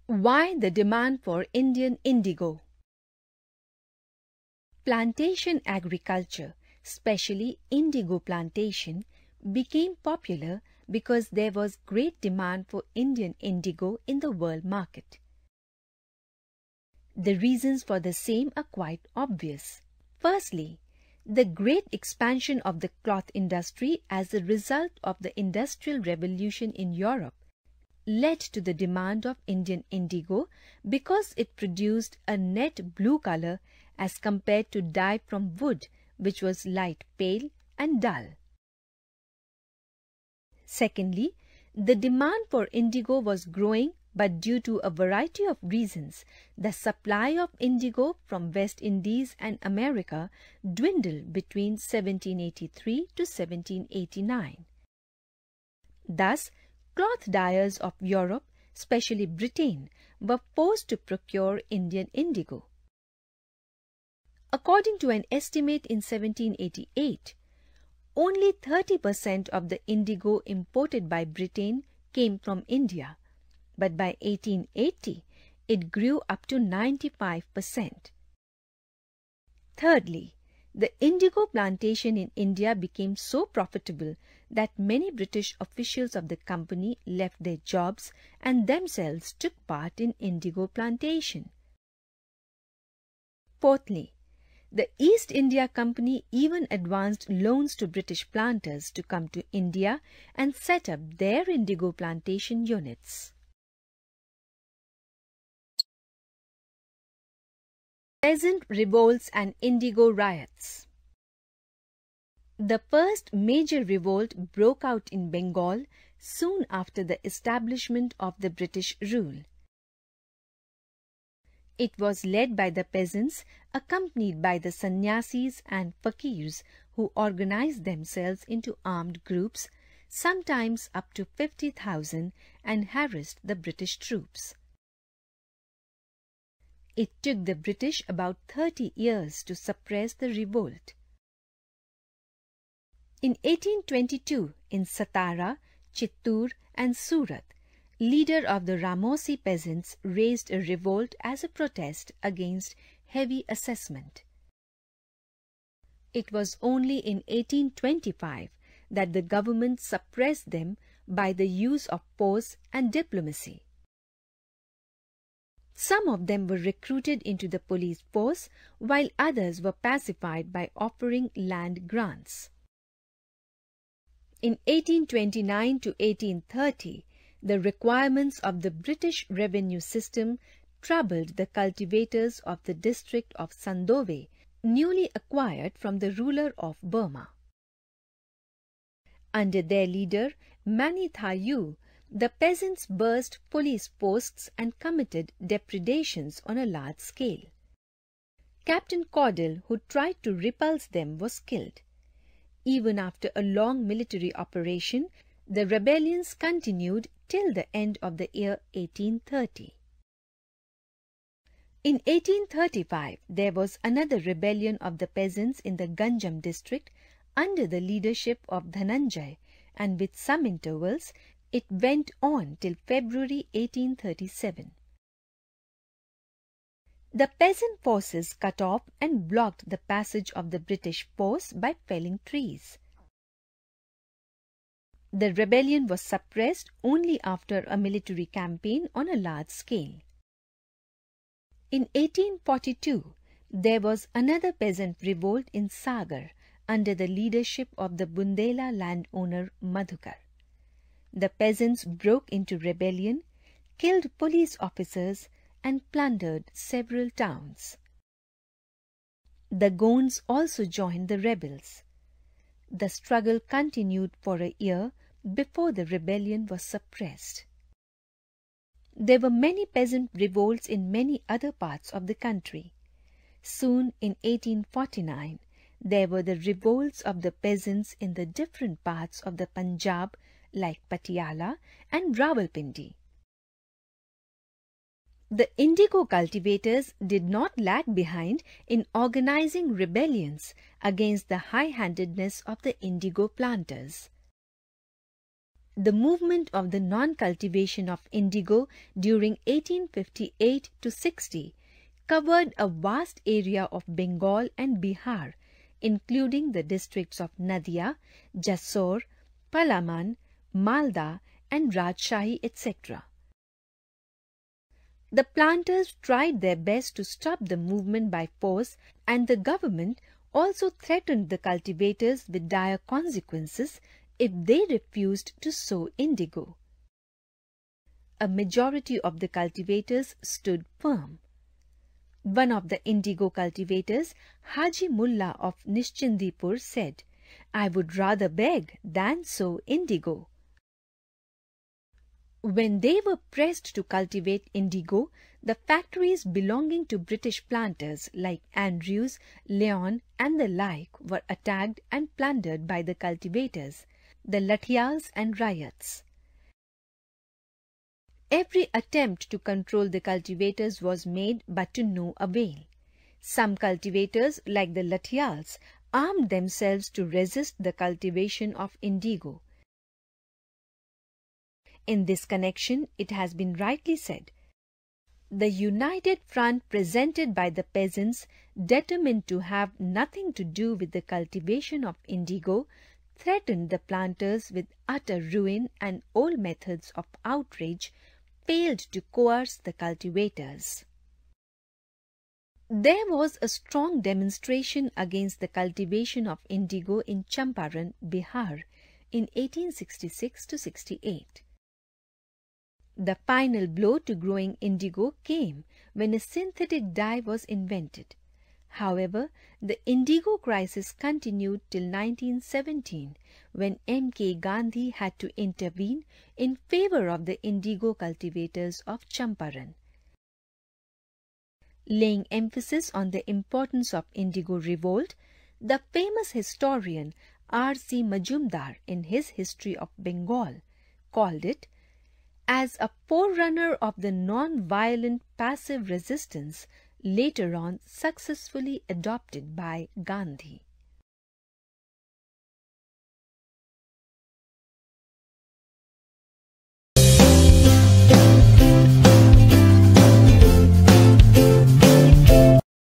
Why the demand for Indian indigo? Plantation agriculture, especially indigo plantation, became popular because there was great demand for Indian indigo in the world market. The reasons for the same are quite obvious. Firstly, the great expansion of the cloth industry as a result of the Industrial Revolution in Europe led to the demand of Indian indigo because it produced a net blue color as compared to dye from wood, which was light pale and dull. Secondly, the demand for indigo was growing, but due to a variety of reasons, the supply of indigo from West Indies and America dwindled between 1783 to 1789. Thus, cloth dyers of Europe, especially Britain, were forced to procure Indian indigo. According to an estimate in 1788, only 30% of the indigo imported by Britain came from India, but by 1880 it grew up to 95%. Thirdly, the indigo plantation in India became so profitable that many British officials of the company left their jobs and themselves took part in indigo plantation. Fourthly, the East India Company even advanced loans to British planters to come to India and set up their indigo plantation units. Peasant revolts and indigo riots. The first major revolt broke out in Bengal soon after the establishment of the British rule. It was led by the peasants, accompanied by the sannyasis and fakirs who organized themselves into armed groups, sometimes up to 50,000, and harassed the British troops. It took the British about 30 years to suppress the revolt. In 1822, in Satara, Chittoor and Surat, leader of the Ramosi peasants raised a revolt as a protest against heavy assessment. It was only in 1825 that the government suppressed them by the use of force and diplomacy. Some of them were recruited into the police force, while others were pacified by offering land grants. In 1829 to 1830, the requirements of the British revenue system troubled the cultivators of the district of Sandove, newly acquired from the ruler of Burma. Under their leader, Mani Thayu, the peasants burst police posts and committed depredations on a large scale. Captain Caudle, who tried to repulse them, was killed. Even after a long military operation, the rebellions continued till the end of the year 1830. In 1835, there was another rebellion of the peasants in the Ganjam district under the leadership of Dhananjay, and with some intervals, it went on till February 1837. The peasant forces cut off and blocked the passage of the British force by felling trees. The rebellion was suppressed only after a military campaign on a large scale. In 1842, there was another peasant revolt in Sagar under the leadership of the Bundela landowner Madhukar. The peasants broke into rebellion, killed police officers, and plundered several towns. The Gonds also joined the rebels. The struggle continued for a year before the rebellion was suppressed. There were many peasant revolts in many other parts of the country. Soon, in 1849, there were the revolts of the peasants in the different parts of the Punjab, like Patiala and Rawalpindi. The indigo cultivators did not lag behind in organizing rebellions against the high-handedness of the indigo planters. The movement of the non-cultivation of indigo during 1858 to 60 covered a vast area of Bengal and Bihar, including the districts of Nadia, Jessore, Palaman, Malda and Rajshahi, etc. The planters tried their best to stop the movement by force, and the government also threatened the cultivators with dire consequences if they refused to sow indigo. A majority of the cultivators stood firm. One of the indigo cultivators, Haji Mullah of Nishchindipur, said, "I would rather beg than sow indigo." When they were pressed to cultivate indigo, the factories belonging to British planters like Andrews, Leon and the like were attacked and plundered by the cultivators, the Lathials and riots. Every attempt to control the cultivators was made, but to no avail. Some cultivators, like the Lathials, armed themselves to resist the cultivation of indigo. In this connection, it has been rightly said, "The united front presented by the peasants, determined to have nothing to do with the cultivation of indigo, threatened the planters with utter ruin, and all methods of outrage failed to coerce the cultivators." There was a strong demonstration against the cultivation of indigo in Champaran, Bihar, in 1866–68. The final blow to growing indigo came when a synthetic dye was invented. However, the indigo crisis continued till 1917, when M.K. Gandhi had to intervene in favor of the indigo cultivators of Champaran. Laying emphasis on the importance of Indigo Revolt, the famous historian R.C. Majumdar, in his History of Bengal, called it as a forerunner of the non-violent passive resistance later on successfully adopted by Gandhi.